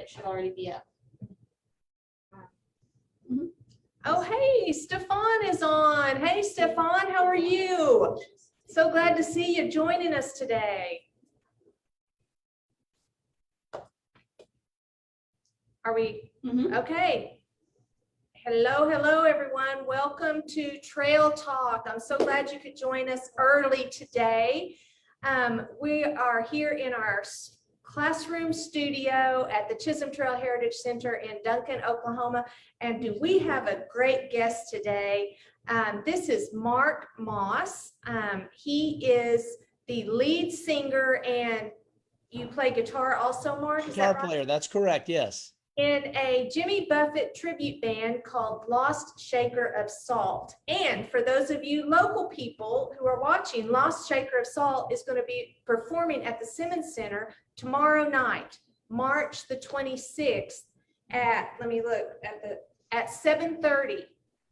it should already be up. Mhm. Oh, hey, Stefan is on. Hey, Stefan, how are you? So glad to see you joining us today. Are we okay? Hello, everyone. Welcome to Trail Talk. I'm so glad you could join us early today. We are here in our classroom studio at the Chisholm Trail Heritage Center in Duncan, Oklahoma. And do we have a great guest today? This is Mark Moss. He is the lead singer, and you play guitar also, Mark? Is that Guitar right? player, that's correct, yes. In a Jimmy Buffett tribute band called Lost Shaker of Salt. And for those of you local people who are watching, Lost Shaker of Salt is going to be performing at the Simmons Center tomorrow night, March the 26th at, let me look, at 7:30.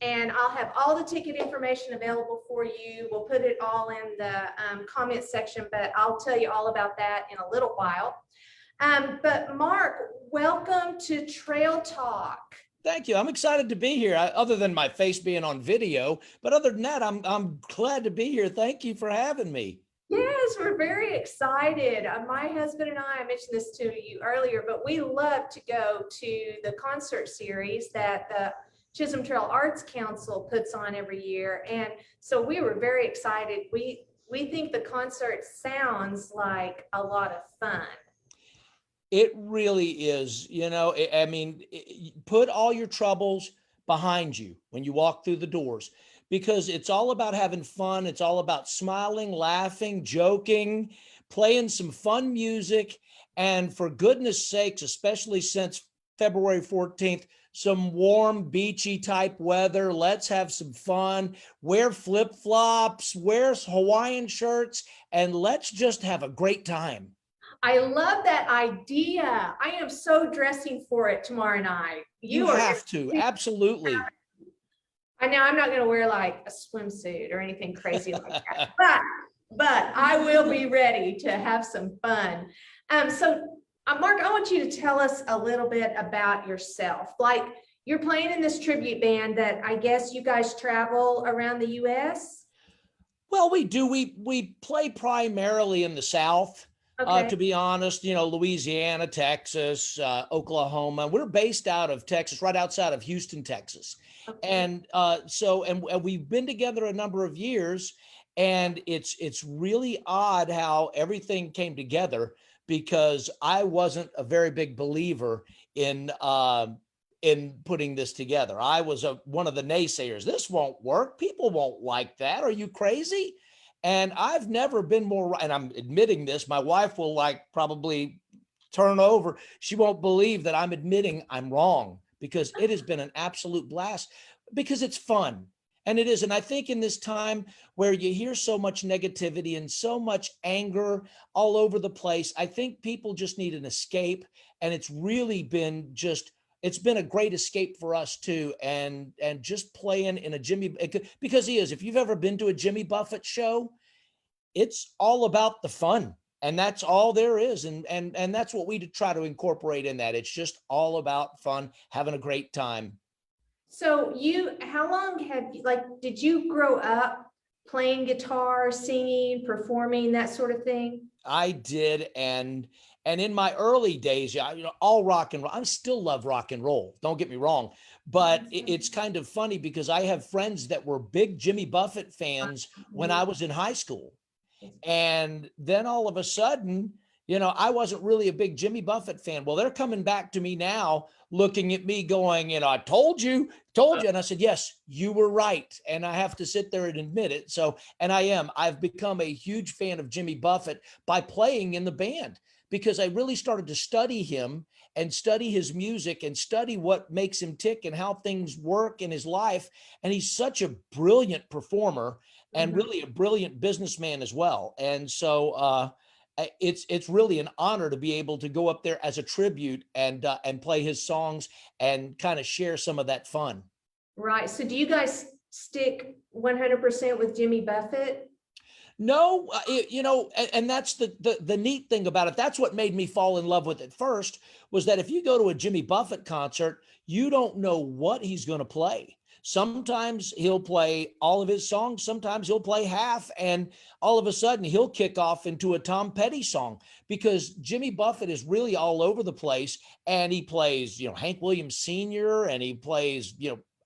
And I'll have all the ticket information available for you. We'll put it all in the comment section, but I'll tell you all about that in a little while. But Mark, welcome to Trail Talk. Thank you. I'm excited to be here, other than my face being on video. But other than that, I'm glad to be here. Thank you for having me. Yes, we're very excited. My husband and I mentioned this to you earlier, but we love to go to the concert series that the Chisholm Trail Arts Council puts on every year. And so we were very excited. We think the concert sounds like a lot of fun. It really is, I mean, put all your troubles behind you when you walk through the doors, because it's all about having fun. It's all about smiling, laughing, joking, playing some fun music. And for goodness sakes, especially since February 14th, some warm, beachy type weather. Let's have some fun, wear flip-flops, wear Hawaiian shirts, and let's just have a great time. I love that idea. I am so dressing for it tomorrow night. You have to, absolutely. I know I'm not going to wear like a swimsuit or anything crazy like that, but I will be ready to have some fun. Mark, I want you to tell us a little bit about yourself. Like, you're playing in this tribute band that I guess you guys travel around the U.S. Well, we do. We play primarily in the South. Okay. To be honest, Louisiana, Texas, Oklahoma. We're based out of Texas, right outside of Houston, Texas. Okay. And we've been together a number of years, and it's really odd how everything came together, because I wasn't a very big believer in putting this together. I was one of the naysayers. This won't work. People won't like that. Are you crazy? And I've never been more, and I'm admitting this, my wife will probably turn over. She won't believe that I'm admitting I'm wrong, because it has been an absolute blast, because it's fun. And it is. And I think in this time where you hear so much negativity and so much anger all over the place, I think people just need an escape. And it's really been it's been a great escape for us too. And just playing in a Jimmy, because if you've ever been to a Jimmy Buffett show, it's all about the fun, and that's all there is. And that's what we try to incorporate in that. It's just all about fun, having a great time. So how long did you grow up playing guitar, singing, performing, that sort of thing? I did. And in my early days, all rock and roll. I still love rock and roll. Don't get me wrong, but it's kind of funny because I have friends that were big Jimmy Buffett fans when I was in high school. And then all of a sudden, I wasn't really a big Jimmy Buffett fan. Well, they're coming back to me now, looking at me going, I told you. And I said, yes, you were right. And I have to sit there and admit it. So, and I've become a huge fan of Jimmy Buffett by playing in the band, because I really started to study him and study his music and study what makes him tick and how things work in his life. And he's such a brilliant performer and really a brilliant businessman as well. And so it's really an honor to be able to go up there as a tribute and play his songs and kind of share some of that fun. Right. So do you guys stick 100% with Jimmy Buffett? No, and that's the neat thing about it. That's what made me fall in love with it first, was that if you go to a Jimmy Buffett concert, you don't know what he's going to play. Sometimes he'll play all of his songs, sometimes he'll play half, and all of a sudden he'll kick off into a Tom Petty song, because Jimmy Buffett is really all over the place, and he plays, Hank Williams Sr., and he plays,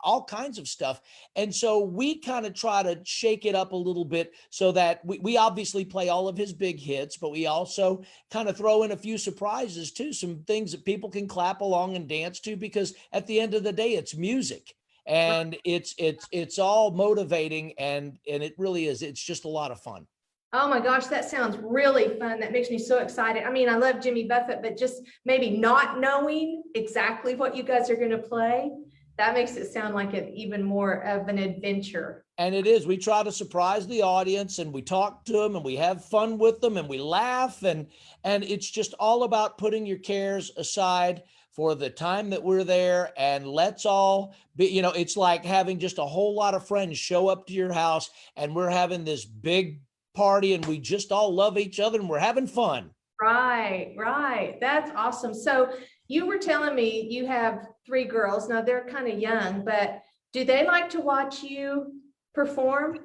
all kinds of stuff. And so we kind of try to shake it up a little bit, so that we obviously play all of his big hits, but we also kind of throw in a few surprises too, some things that people can clap along and dance to, because at the end of the day, it's music, and it's all motivating, and it really is. It's just a lot of fun. Oh my gosh, that sounds really fun. That makes me so excited. I mean, I love Jimmy Buffett, but just maybe not knowing exactly what you guys are going to play, that makes it sound like an even more of an adventure. And it is. We try to surprise the audience, and we talk to them, and we have fun with them, and we laugh, and it's just all about putting your cares aside for the time that we're there, and let's all be, it's like having just a whole lot of friends show up to your house, and we're having this big party, and we just all love each other, and we're having fun. Right, right. That's awesome. So you were telling me you have 3 girls. Now they're kind of young, but do they like to watch you perform?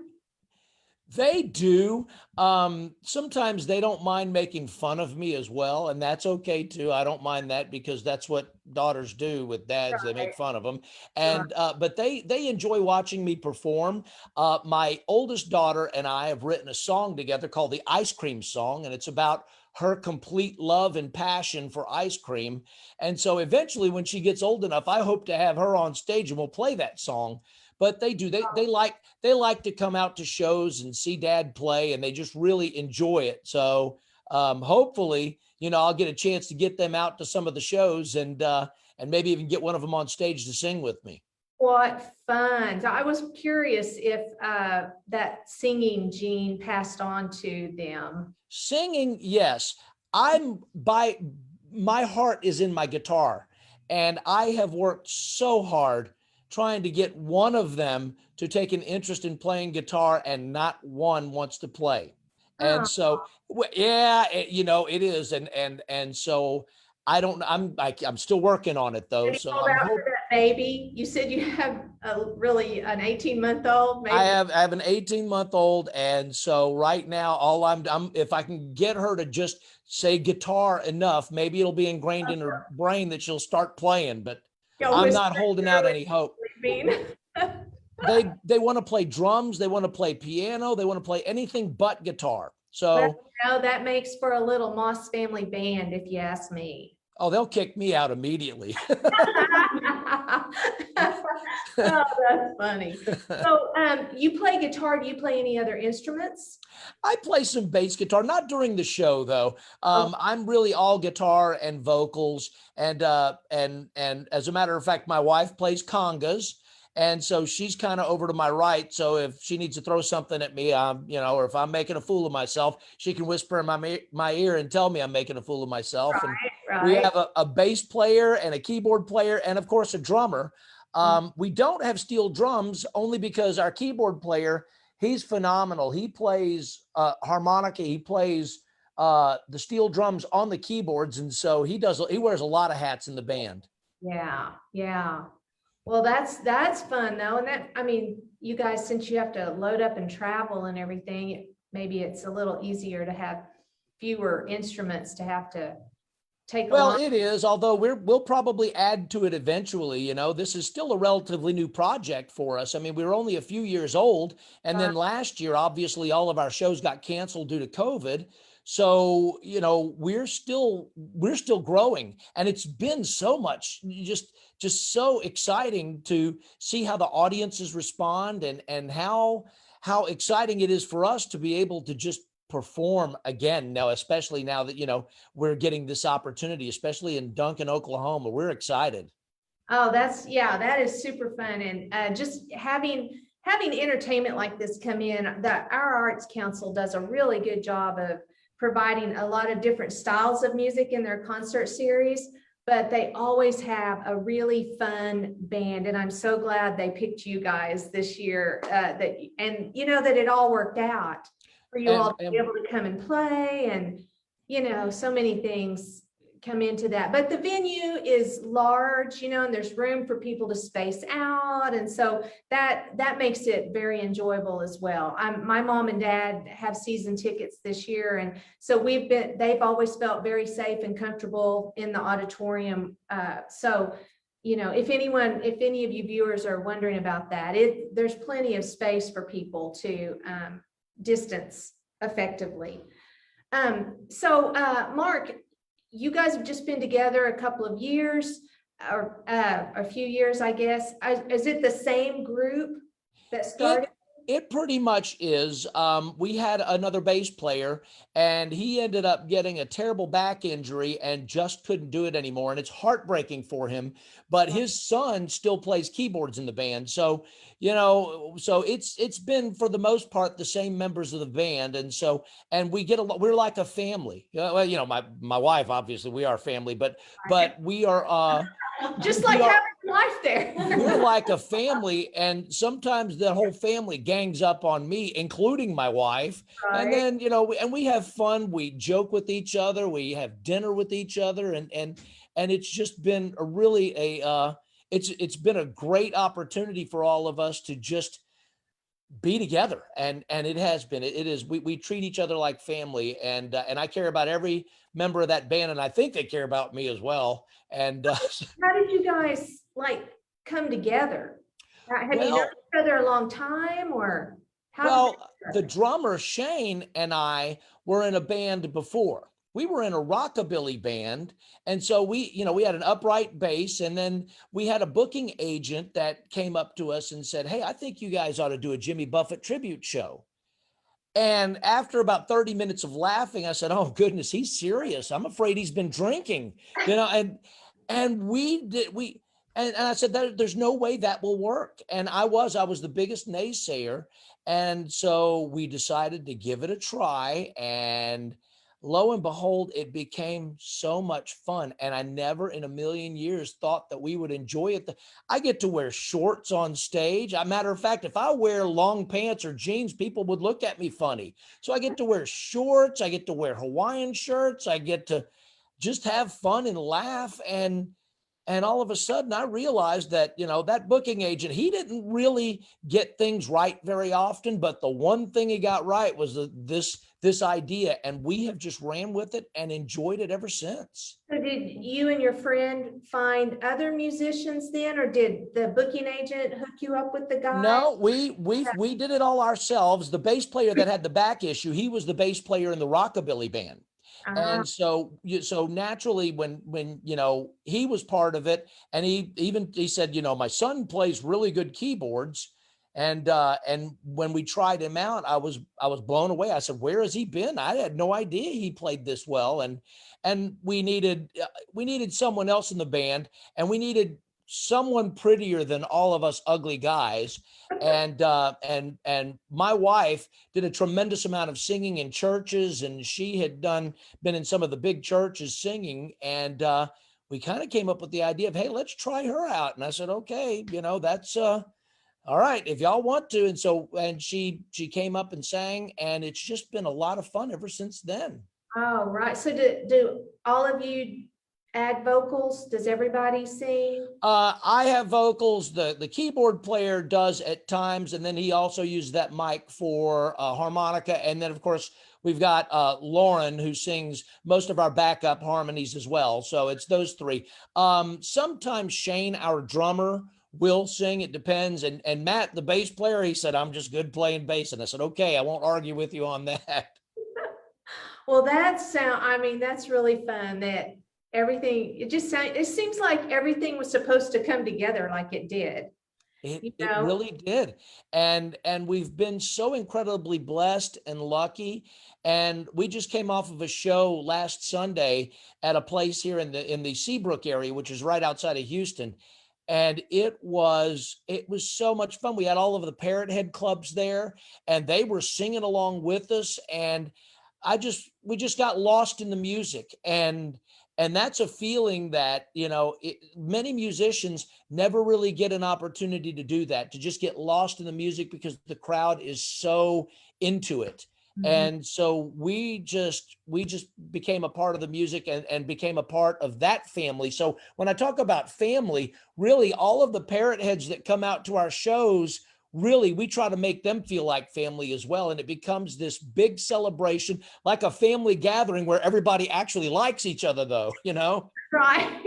They do. Sometimes they don't mind making fun of me as well, and that's okay too. I don't mind that, because that's what daughters do with dads. They make Right, fun of them, right. and but they enjoy watching me perform. My oldest daughter and I have written a song together called the Ice Cream Song, and it's about her complete love and passion for ice cream. And so eventually, when she gets old enough, I hope to have her on stage and we'll play that song. But they do. They like to come out to shows and see dad play, and they just really enjoy it. So hopefully, I'll get a chance to get them out to some of the shows, and maybe even get one of them on stage to sing with me. What fun. So I was curious if that singing gene passed on to them. Singing, yes. My heart is in my guitar, and I have worked so hard trying to get one of them to take an interest in playing guitar, and not one wants to play. Oh, And so, yeah, it is. And so I don't, I'm still working on it though. have you So called I'm out for hoping. that baby? You said you have really an 18-month-old, maybe. I have an 18-month-old, and so right now, all I'm if I can get her to just say guitar enough, maybe it'll be ingrained in her brain that she'll start playing. But Y'all I'm whisper not holding out through any hope. it, sleeping. They want to play drums, they want to play piano, they want to play anything but guitar. Well, So, that makes for a little Moss Family band, if you ask me. oh, they'll kick me out immediately. Oh, that's funny. So, you play guitar. Do you play any other instruments? I play some bass guitar, not during the show though. Oh, I'm really all guitar and vocals, and as a matter of fact, my wife plays congas, and so she's kind of over to my right. So if she needs to throw something at me, or if I'm making a fool of myself, she can whisper in my ear and tell me I'm making a fool of myself. And we right. have a bass player and a keyboard player, and of course a drummer. We don't have steel drums, only because our keyboard player, he's phenomenal. He plays harmonica. He plays the steel drums on the keyboards, and so he wears a lot of hats in the band. Yeah, yeah. Well, that's fun though. And that, I mean, you guys, since you have to load up and travel and everything, maybe it's a little easier to have fewer instruments to have to take Well, along. it is, although we'll probably add to it eventually. This is still a relatively new project for us. I mean, we were only a few years old, and Uh, then last year, obviously, all of our shows got canceled due to COVID. So, we're still growing, and it's been so much, just so exciting to see how the audiences respond, and how exciting it is for us to be able to just perform again now, especially now that we're getting this opportunity, especially in Duncan, Oklahoma. We're excited. Oh, yeah, that is super fun. And just having entertainment like this come in, that our Arts Council does a really good job of providing a lot of different styles of music in their concert series, but they always have a really fun band. And I'm so glad they picked you guys this year, that it all worked out. for you all to be and able to come and play and, so many things come into that. But the venue is large, and there's room for people to space out. And so that makes it very enjoyable as well. My mom and dad have season tickets this year. And so they've always felt very safe and comfortable in the auditorium. So, if any of you viewers are wondering about that, there's plenty of space for people to distance effectively. So Mark, you guys have just been together a couple of years, or a few years, I guess. Is it the same group that started? It pretty much is. We had another bass player, and he ended up getting a terrible back injury and just couldn't do it anymore. And it's heartbreaking for him. But his son still plays keyboards in the band. So, so it's been for the most part the same members of the band. And we get we're like a family. Well, my wife, obviously, we are family, but we are just like having a wife there. We're like a family, and sometimes the whole family gangs up on me, including my wife. Right. And then, and we have fun. We joke with each other. We have dinner with each other, and it's just been it's been a great opportunity for all of us to just be together. And it has been, it is, we treat each other like family, and I care about every member of that band, and I think they care about me as well. And how did you guys come together? Have you known each other a long time, or how? Well, the drummer Shane and I were in a band before. We were in a rockabilly band. And so we had an upright bass, and then we had a booking agent that came up to us and said, "Hey, I think you guys ought to do a Jimmy Buffett tribute show." And after about 30 minutes of laughing, I said, "Oh goodness, he's serious. I'm afraid he's been drinking," and I said that there's no way that will work. And I was the biggest naysayer. And so we decided to give it a try, and lo and behold, it became so much fun. And I never in a million years thought that we would enjoy it. I get to wear shorts on stage. As a matter of fact, if I wear long pants or jeans, people would look at me funny. So I get to wear shorts. I get to wear Hawaiian shirts. I get to just have fun and laugh. And all of a sudden I realized that, that booking agent, he didn't really get things right very often, but the one thing he got right was this idea, and we have just ran with it and enjoyed it ever since. So did you and your friend find other musicians then, or did the booking agent hook you up with the guy? No, we did it all ourselves. The bass player that had the back issue, he was the bass player in the rockabilly band. And so naturally when he was part of it, and he said, my son plays really good keyboards. And when we tried him out, I was blown away. I said, "Where has he been? I had no idea he played this well." And we needed someone else in the band, and we needed someone prettier than all of us ugly guys. And my wife did a tremendous amount of singing in churches, and she had been in some of the big churches singing. And we kind of came up with the idea of, hey, let's try her out. And I said, okay, that's all right, if y'all want to. And she came up and sang, and it's just been a lot of fun ever since then. Oh, right. So do all of you add vocals? Does everybody sing? I have vocals. The keyboard player does at times, and then he also uses that mic for harmonica. And then, of course, we've got Lauren, who sings most of our backup harmonies as well. So it's those three. Sometimes Shane, our drummer, will sing. It depends. And Matt, the bass player, he said, "I'm just good playing bass." And I said, "Okay, I won't argue with you on that." Well, that's really fun that everything, it seems like everything was supposed to come together like it did. It really did. And we've been so incredibly blessed and lucky. And we just came off of a show last Sunday at a place here in the Seabrook area, which is right outside of Houston. And it was so much fun. We had all of the Parrot Head clubs there, and they were singing along with us. And we just got lost in the music. And that's a feeling that, many musicians never really get an opportunity to do that, to just get lost in the music because the crowd is so into it. Mhm. And so we just became a part of the music and became a part of that family. So when I talk about family, really all of the parrot heads that come out to our shows, really we try to make them feel like family as well. And it becomes this big celebration, like a family gathering where everybody actually likes each other though, you know? Right.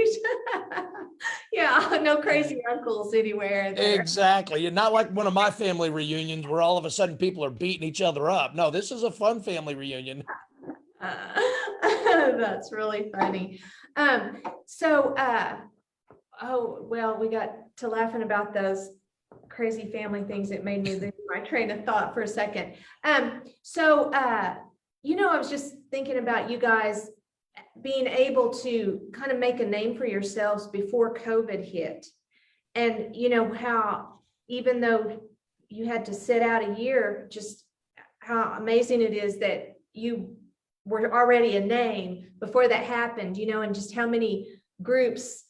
Yeah, no crazy uncles anywhere there. Exactly. And not like one of my family reunions where all of a sudden people are beating each other up. No, this is a fun family reunion. Uh, that's really funny. Um, so, oh, well, we got to laughing about those crazy family things that made me lose my train of thought for a second. So, I was just thinking about you guys being able to kind of make a name for yourselves before COVID hit. And how even though you had to sit out a year, just how amazing it is that you were already a name before that happened, and just how many groups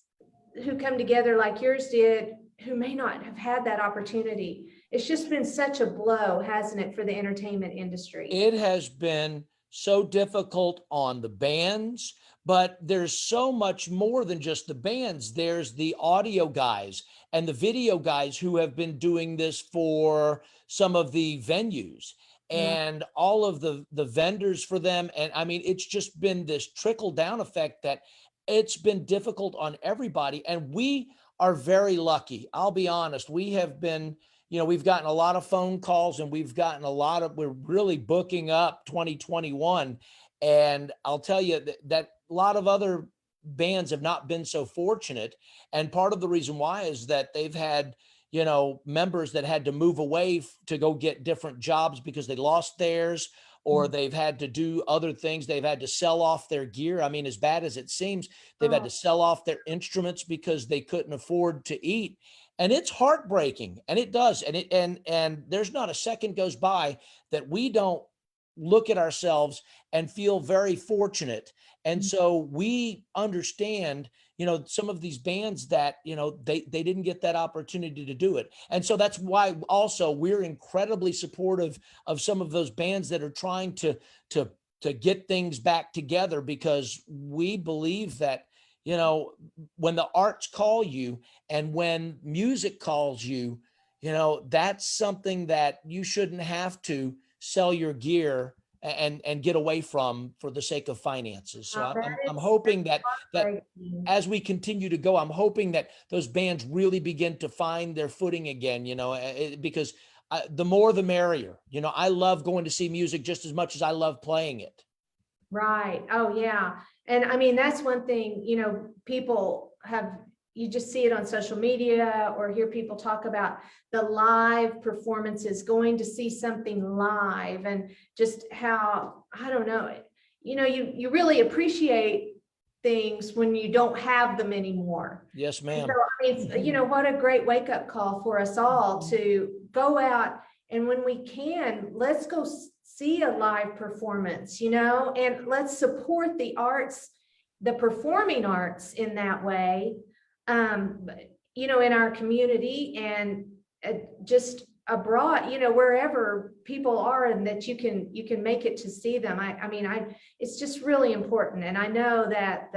who come together like yours did, who may not have had that opportunity. It's just been such a blow, hasn't it, for the entertainment industry? It has been so difficult on the bands, but there's so much more than just the bands. There's the audio guys and the video guys who have been doing this for some of the venues Right. and all of the vendors for them. And I mean, it's just been this trickle down effect that it's been difficult on everybody. And we are very lucky. I'll be honest. We have been, we've gotten a lot of phone calls and we're really booking up 2021. And I'll tell you that a lot of other bands have not been so fortunate. And part of the reason why is that they've had, members that had to move away to go get different jobs because they lost theirs, or they've had to do other things. They've had to sell off their gear. I mean, as bad as it seems, they've had Oh, to sell off their instruments because they couldn't afford to eat. And it's heartbreaking, and it does. And there's not a second goes by that we don't look at ourselves and feel very fortunate. And so we understand, some of these bands that, they didn't get that opportunity to do it. And so that's why also we're incredibly supportive of some of those bands that are trying to to get things back together, because we believe that, when the arts call you and when music calls you, that's something that you shouldn't have to sell your gear and get away from for the sake of finances. So wow, I'm that's hoping that heartbreaking. as we continue to go, I'm hoping that those bands really begin to find their footing again, because the more the merrier. I love going to see music just as much as I love playing it. Right. Oh, yeah. And I mean, that's one thing, people have, you just see it on social media or hear people talk about the live performances, going to see something live, and just how, I don't know, you really appreciate things when you don't have them anymore. Yes, And so, ma'am. I mean, what a great wake up call for us all to go out, and when we can, let's go see a live performance, and let's support the arts, the performing arts in that way, in our community, and just abroad, wherever people are, and that you can make it to see them. I mean, it's just really important. And I know that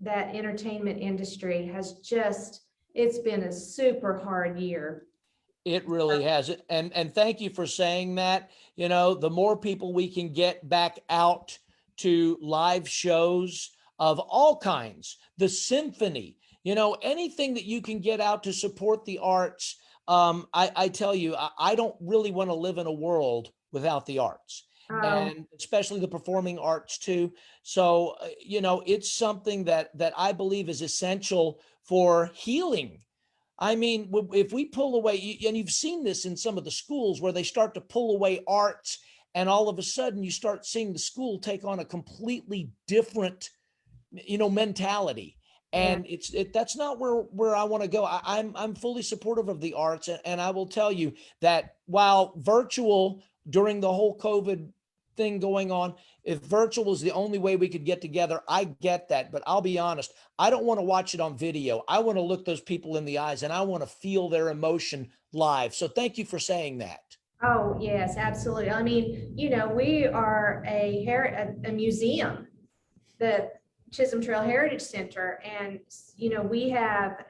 that entertainment industry has it's been a super hard year. It really has. And thank you for saying that. The more people we can get back out to live shows of all kinds, the symphony, anything that you can get out to support the arts. I tell you, I don't really want to live in a world without the arts, Oh, and especially the performing arts too. So, it's something that I believe is essential for healing. I mean, if we pull away, and you've seen this in some of the schools where they start to pull away arts, and all of a sudden you start seeing the school take on a completely different, mentality. yeah. And that's not where I want to go. I'm fully supportive of the arts, and I will tell you that while virtual during the whole COVID thing going on, if virtual is the only way we could get together, I get that. But I'll be honest, I don't want to watch it on video. I want to look those people in the eyes and I want to feel their emotion live. So thank you for saying that. Oh, yes, absolutely. I mean, we are a museum, the Chisholm Trail Heritage Center, and, we have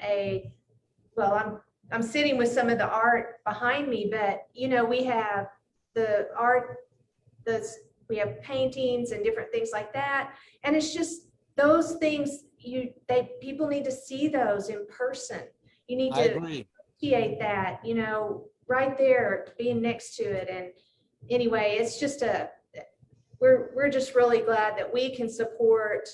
well, I'm sitting with some of the art behind me, but, we have the art, the, we have paintings and different things like that. And it's just those things people need to see those in person. You need I to agree. appreciate that, right there, being next to it. And anyway, it's just we're just really glad that we can support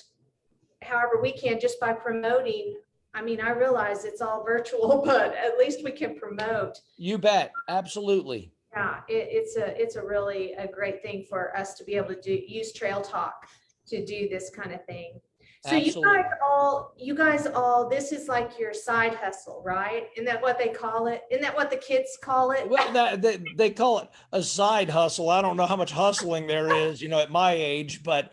however we can just by promoting. I mean, I realize it's all virtual, but at least we can promote. You bet. Absolutely. Yeah, it's a really a great thing for us to be able to use Trail Talk to do this kind of thing. So Absolutely. you guys all, this is like your side hustle, right? Isn't that what they call it? Isn't that what the kids call it? Well, they call it a side hustle. I don't know how much hustling there is, at my age, but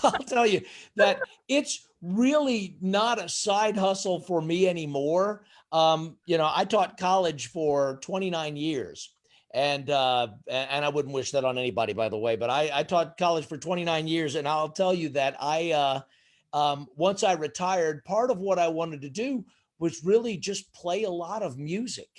I'll tell you that it's really not a side hustle for me anymore. I taught college for 29 years, and I wouldn't wish that on anybody, by the way, but I taught college for 29 years, and I'll tell you that once I retired, part of what I wanted to do was really just play a lot of music.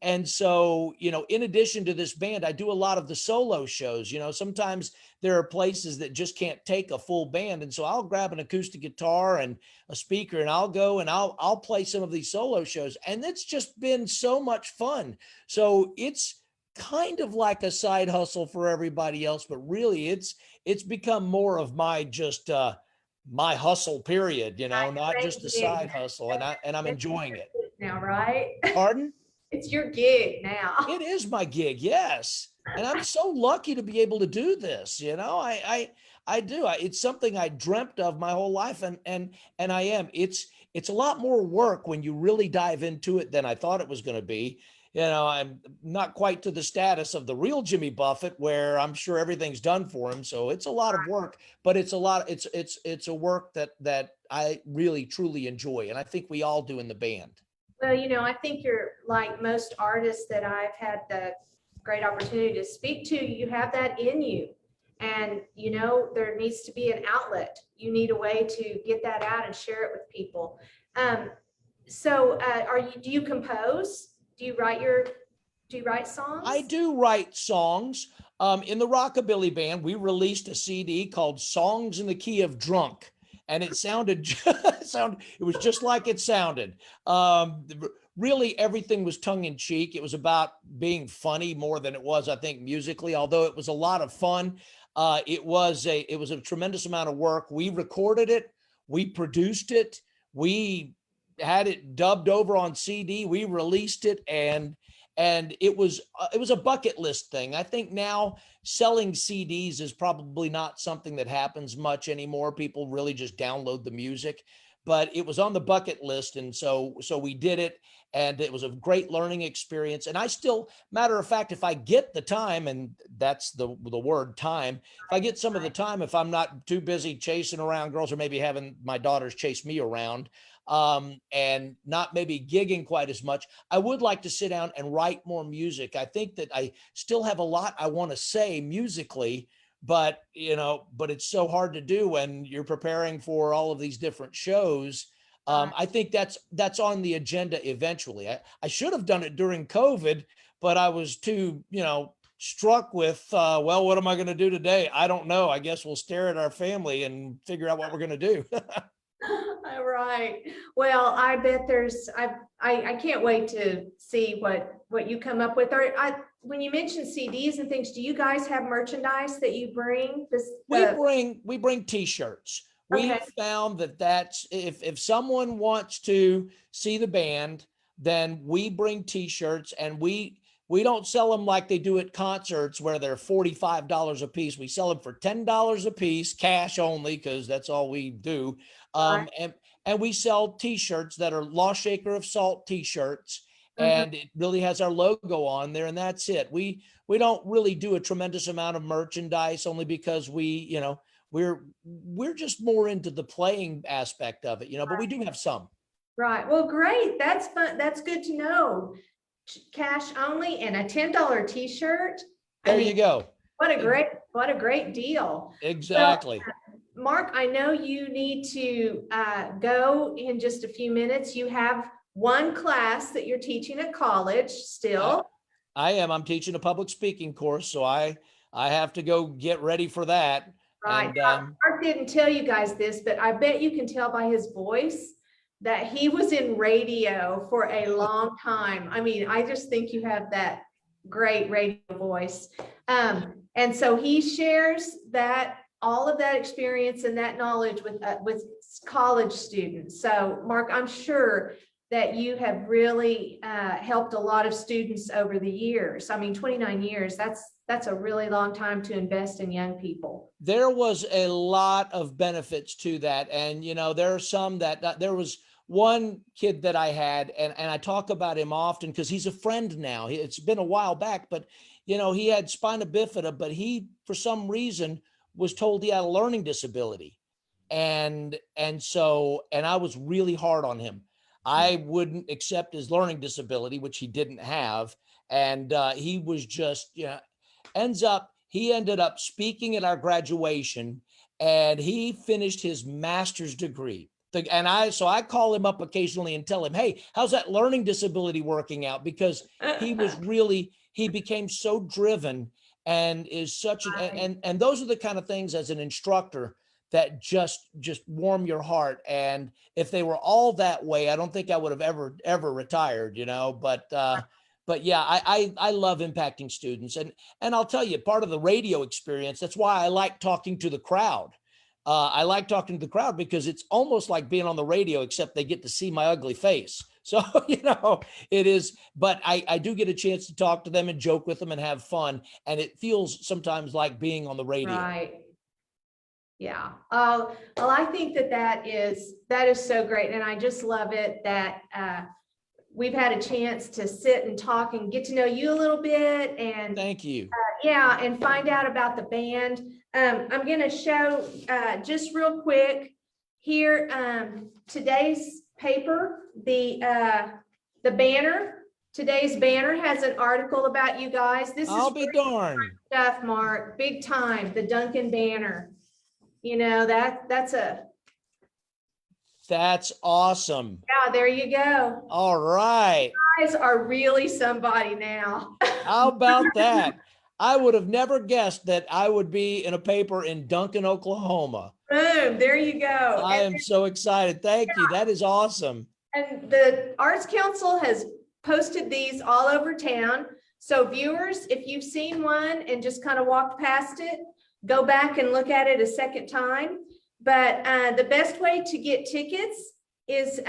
And so, in addition to this band, I do a lot of the solo shows. Sometimes there are places that just can't take a full band. And so I'll grab an acoustic guitar and a speaker and I'll go and I'll play some of these solo shows. And it's just been so much fun. So it's kind of like a side hustle for everybody else, but really it's become more of my just my hustle period, not just a Gig side hustle. And I'm enjoying it. now, right? Pardon? It's your gig now. It is my gig, yes. And I'm so lucky to be able to do this. I do. It's something I dreamt of my whole life, and I am. It's a lot more work when you really dive into it than I thought it was going to be. I'm not quite to the status of the real Jimmy Buffett, where I'm sure everything's done for him. So it's a lot of work, but it's a lot. It's a work that I really truly enjoy, and I think we all do in the band. Well, I think you're like most artists that I've had the great opportunity to speak to, you have that in you. And, there needs to be an outlet. You need a way to get that out and share it with people. So do you compose? Do you write I songs? do write songs. In the Rockabilly Band, we released a CD called "Songs in the Key of Drunk," and it it was just like it sounded. Really, everything was tongue in cheek. It was about being funny more than it was, I think, musically. Although it was a lot of fun, it was a tremendous amount of work. We recorded it, we produced it, we had it dubbed over on CD, we released it, and it was a bucket list thing. I think now selling CDs is probably not something that happens much anymore. People really just download the music, but it was on the bucket list, and so we did it, and it was a great learning experience. And I still, matter of fact, if I get the time, and that's the word time, if I get some of the time, if I'm not too busy chasing around girls or maybe having my daughters chase me around, and not maybe gigging quite as much, I would like to sit down and write more music. I think that I still have a lot I want to say musically, but it's so hard to do when you're preparing for all of these different shows. I think that's on the agenda eventually. I should have done it during COVID, but I was too, struck with, well, what am I going to do today? I don't know. I guess we'll stare at our family and figure out what we're going to do. All right. Well, I bet I can't wait to see what you come up with. When you mention CDs and things, do you guys have merchandise that you bring? We bring t-shirts. We Okay. have found that's if someone wants to see the band, then we bring t-shirts, and we don't sell them like they do at concerts where they're $45 a piece. We sell them for $10 a piece, cash only, because that's all we do. Right. And we sell t-shirts that are Lost Shaker of Salt t-shirts, Mhm. and it really has our logo on there, and that's it. We don't really do a tremendous amount of merchandise, only because we're just more into the playing aspect of it, but we do have some. Right. Well, great. That's fun. That's good to know. cash only and a $10 t-shirt. I There mean, you go. what a great deal. Exactly. Mark, I know you need to go in just a few minutes. You have one class that you're teaching at college still. I am. I'm teaching a public speaking course, so I have to go get ready for that. Right. And Mark didn't tell you guys this, but I bet you can tell by his voice that he was in radio for a long time. I mean, I just think you have that great radio voice. And so he shares that all of that experience and that knowledge with college students. So Mark, I'm sure that you have really helped a lot of students over the years. I mean, 29 years, that's a really long time to invest in young people. there was a lot of benefits to that. And, you know, there are some that there was one kid that I had, and I talk about him often because he's a friend now. It's been a while back, but, you know, he had spina bifida, but he, for some reason, was told he had a learning disability. And I was really hard on him. I wouldn't accept his learning disability, which he didn't have. And he was just, you know, he ended up speaking at our graduation, and he finished his master's degree. So I call him up occasionally and tell him, hey, how's that learning disability working out? Because he became so driven and is such and those are the kind of things as an instructor that just warm your heart. And if they were all that way, I don't think I would have ever retired, you know, but yeah, I love impacting students. And I'll tell you, part of the radio experience, that's why I like talking to the crowd. I like talking to the crowd because it's almost like being on the radio, except they get to see my ugly face. So, you know, it is, but I do get a chance to talk to them and joke with them and have fun. And it feels sometimes like being on the radio. Right. Yeah. Well, I think that is so great. And I just love it that we've had a chance to sit and talk and get to know you a little bit. And thank you. Yeah, and find out about the band. I'm going to show just real quick here today's paper, the banner. Today's banner has an article about you guys. This I'll is be darned. Stuff, Mark, big time. The Duncan banner. You know, that's awesome. Yeah, there you go. All right. You guys are really somebody now. How about that? I would have never guessed that I would be in a paper in Duncan, Oklahoma. Boom, there you go. I am so excited. Thank you. That is awesome. And the Arts Council has posted these all over town. So viewers, if you've seen one and just kind of walked past it, go back and look at it a second time. But the best way to get tickets is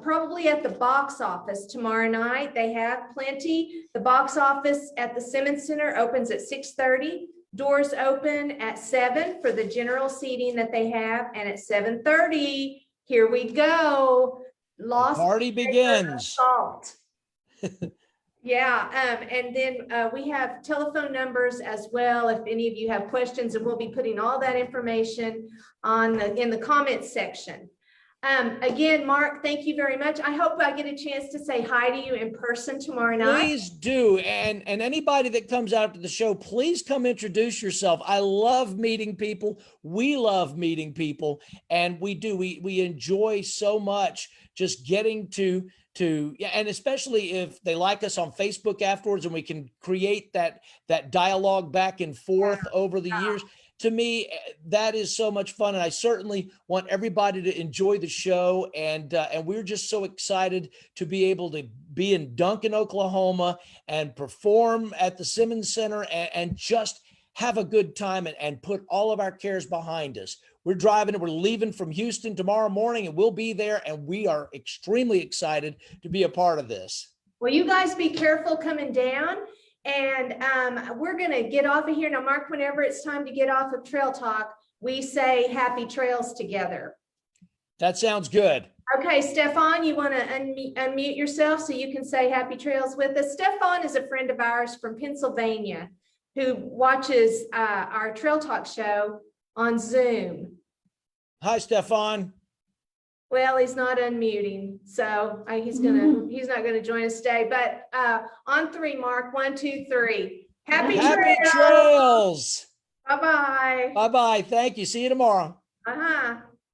probably at the box office tomorrow night. They have plenty. The box office at the Simmons Center opens at 6:30. Doors open at 7 for the general seating that they have. And at 7:30, here we go. The party begins. Yeah, and then we have telephone numbers as well if any of you have questions, and we'll be putting all that information in the comments section. Again, Mark, thank you very much. I hope I get a chance to say hi to you in person tomorrow night. Please do. And anybody that comes out to the show, please come introduce yourself. I love meeting people. We love meeting people. And we do. We enjoy so much just getting to and especially if they like us on Facebook afterwards and we can create that dialogue back and forth over the years. To me, that is so much fun. And I certainly want everybody to enjoy the show. And we're just so excited to be able to be in Duncan, Oklahoma and perform at the Simmons Center and just have a good time and put all of our cares behind us. We're leaving from Houston tomorrow morning, and we'll be there. And we are extremely excited to be a part of this. Well, you guys be careful coming down. And we're going to get off of here. Now, Mark, whenever it's time to get off of Trail Talk, we say happy trails together. That sounds good. Okay, Stefan, you want to unmute yourself so you can say happy trails with us? Stefan is a friend of ours from Pennsylvania who watches our Trail Talk show on Zoom. Hi, Stefan. Well, he's not unmuting, so he's not gonna join us today, but on three, Mark, 1, 2, 3. Happy Happy trails. trails. Bye-bye. Bye-bye. Thank you. See you tomorrow. Uh-huh.